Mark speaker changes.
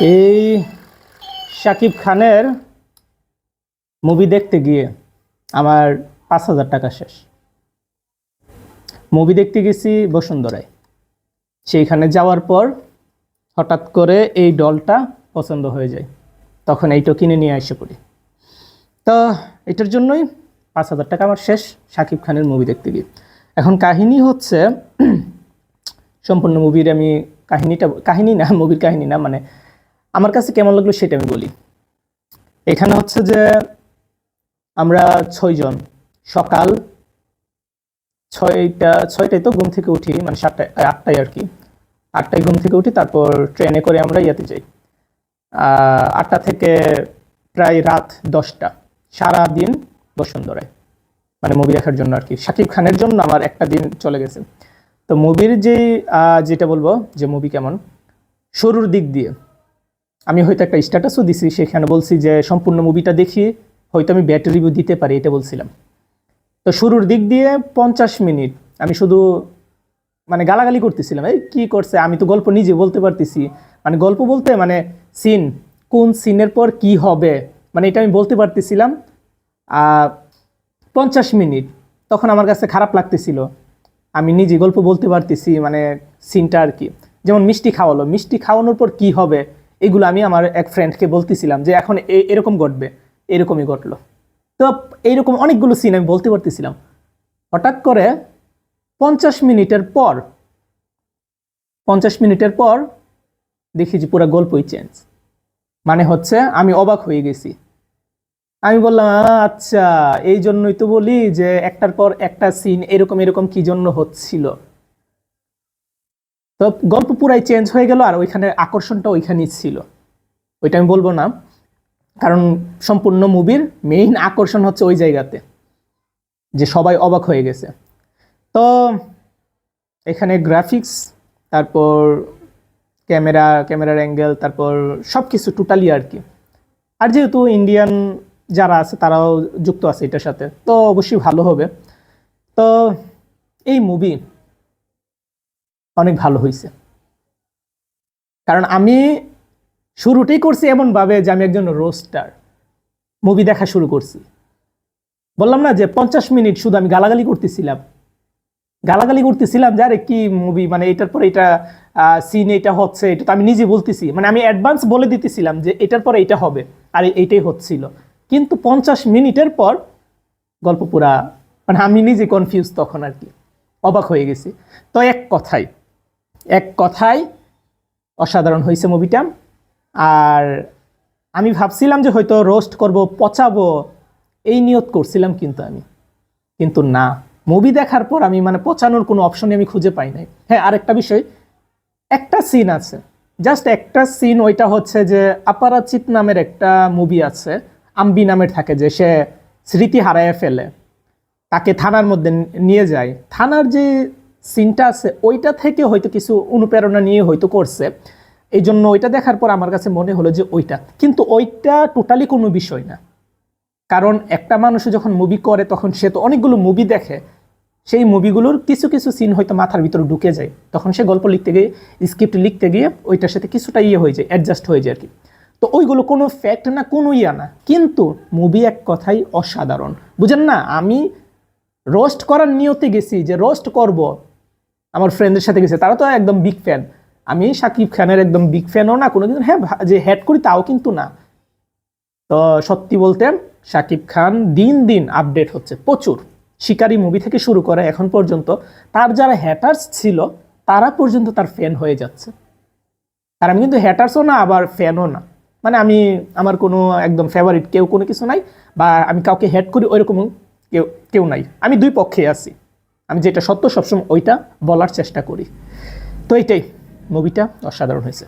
Speaker 1: এই শাকিব খানের মুভি দেখতে গিয়ে আমার 5,000 টাকা শেষ। মুভি দেখতে গেছি বসুন্ধরায়, সেইখানে যাওয়ার পর হঠাৎ করে এই ডলটা পছন্দ হয়ে যায়, তখন এইটা কিনে নিয়ে এসে পড়ি। তো এটার জন্যই 5,000 টাকা আমার শেষ শাকিব খানের মুভি দেখতে গিয়ে। এখন কাহিনী হচ্ছে, সম্পূর্ণ মুভির আমি মুভির কাহিনী না, মানে আমার কাছে কেমন লাগলো সেটা আমি বলি। এখানে হচ্ছে যে আমরা 6 জন সকাল 6টায় তো ঘুম থেকে উঠি, মানে 8টায় আর কি, 8টায় ঘুম থেকে উঠি, তারপর ট্রেনে করে আমরা ইয়াতে যাই। 8টা থেকে প্রায় রাত 10টা, সারাদিন বসুন্ধরায়, মানে মুভি দেখার জন্য আর কি। শাকিব খানের জন্য আমার একটা দিন চলে গেছে। তো মুভির যেটা বলবো যে মুভি কেমন, শুরুর দিক দিয়ে আমি হয়তো একটা স্ট্যাটাসও দিছি, সেখানে বলছি যে সম্পূর্ণ মুভিটা দেখি হয়তো আমি ব্যাটারি রিভিউ দিতে পারি, এটা বলছিলাম। তো শুরুর দিক দিয়ে 50 মিনিট আমি শুধু মানে গালাগালি করতেছিলাম, এই কি করছে, আমি তো গল্প নিজে বলতে পারতেছি, মানে গল্প বলতে মানে সিন, কোন সিনের পর কি হবে, মানে এটা আমি বলতে পারতেছিলাম। 50 মিনিট তখন আমার কাছে খারাপ লাগতেছিল, আমি নিজে গল্প বলতে পারতেছি, মানে সিনটা আর কি। যেমন মিষ্টি খাওয়ালো, মিষ্টি খাওয়ানোর পর কি হবে, এগুলো আমি আমার এক ফ্রেন্ডকে বলতেছিলাম যে এখন এরকম ঘটবে, এরকমই ঘটলো। তো এইরকম অনেকগুলো সিন আমি বলতে পারতেছিলাম। হঠাৎ করে 50 মিনিটের পর দেখি যে পুরো গল্পই চেঞ্জ। মানে হচ্ছে আমি অবাক হয়ে গেছি। আমি বললাম আচ্ছা, এই জন্যই তো বলি যে একটার পর একটা সিন এরকম কি জন্য হচ্ছিল। তো গল্প পুরাই চেঞ্জ হয়ে গেল, আর ওইখানে আকর্ষণটা ওইখানেই ছিল, ওইটা আমি বলবো না, কারণ সম্পূর্ণ মুভির মেইন আকর্ষণ হচ্ছে ওই জায়গাতে যে সবাই অবাক হয়ে গেছে। তো এখানে গ্রাফিক্স, তারপর ক্যামেরার অ্যাঙ্গেল, তারপর সব কিছু টোটালি আর কি। আর যেহেতু ইন্ডিয়ান যারা আছে তারাও যুক্ত আছে এটার সাথে, তো অবশ্যই ভালো হবে। তো এই মুভি অনেক ভালো হয়েছে, কারণ আমি শুরুটাই করছি এমনভাবে যে আমি একজন রোস্টার, মুভি দেখা শুরু করছি। বললাম না যে 50 মিনিট শুধু আমি গালাগালি করতেছিলাম যে আরে কি মুভি, মানে এটার পর এটা সিন, এটা হচ্ছে, এটা তো আমি নিজে বলতেছি, মানে আমি অ্যাডভান্স বলে দিতেছিলাম যে এটার পরে এটা হবে, আর এইটাই হচ্ছিল। কিন্তু 50 মিনিটের পর গল্প পুরা, মানে আমি নিজে কনফিউজ তখন আর কি, অবাক হয়ে গেছি। তো এক কথায় অসাধারণ হয়েছে মুভিটা। আর আমি ভাবছিলাম যে হয়তো রোস্ট করব, পচাবো, এই নিয়ত করছিলাম, কিন্তু না, মুভি দেখার পর আমি মানে পচানোর কোনো অপশনই আমি খুঁজে পাই নাই। হ্যাঁ, আরেকটা বিষয়, একটা সিন আছে, জাস্ট একটা সিন, ওইটা হচ্ছে যে আপারাচিত নামের একটা মুভি আছে, আম্বি নামের থাকে, যে সে স্মৃতি হারায় ফেলে, তাকে থানার মধ্যে নিয়ে যায়, থানার যে সিনটা আছে ওইটা থেকে হয়তো কিছু অনুপ্রেরণা নিয়ে হয়তো করছে, এই জন্য ওইটা দেখার পর আমার কাছে মনে হলো যে ওইটা, কিন্তু ওইটা টোটালি কোনো বিষয় না। কারণ একটা মানুষ যখন মুভি করে তখন সে তো অনেকগুলো মুভি দেখে, সেই মুভিগুলোর কিছু কিছু সিন হয়তো মাথার ভিতরে ঢুকে যায়, তখন সে গল্প লিখতে গিয়ে, স্ক্রিপ্ট লিখতে গিয়ে ওইটার সাথে কিছুটা হয়ে যায়, অ্যাডজাস্ট হয়ে যায় আর কি। তো ওইগুলো কোনো ফ্যাক্ট না, কোনো না, কিন্তু মুভি এক কথাই অসাধারণ, বুঝেন না। আমি রোস্ট করার নিয়তে গেছি, যে রোস্ট করব, আমার ফ্রেন্ডদের সাথে গেছে, তারা তো একদম বিগ ফ্যান, আমি শাকিব খানের একদম বিগ ফ্যানও না কোনোদিন, হ্যাঁ যে হ্যাট করি তাও কিন্তু না। তো সত্যি বলতে শাকিব খান দিন দিন আপডেট হচ্ছে প্রচুর। শিকারি মুভি থেকে শুরু করে এখন পর্যন্ত তার যারা হ্যাটার্স ছিল তারা পর্যন্ত তার ফ্যান হয়ে যাচ্ছে। আর আমি কিন্তু হ্যাটার্সও না, আবার ফ্যানও না, মানে আমি আমার কোনো একদম ফেভারিট কেউ কোনো কিছু নাই, বা আমি কাউকে হ্যাট করি ওইরকম কেউ নাই, আমি দুই পক্ষে আছি, আমি যেটা সত্য সবসময় ওইটা বলার চেষ্টা করি। তো এইটাই, মুভিটা অসাধারণ হয়েছে।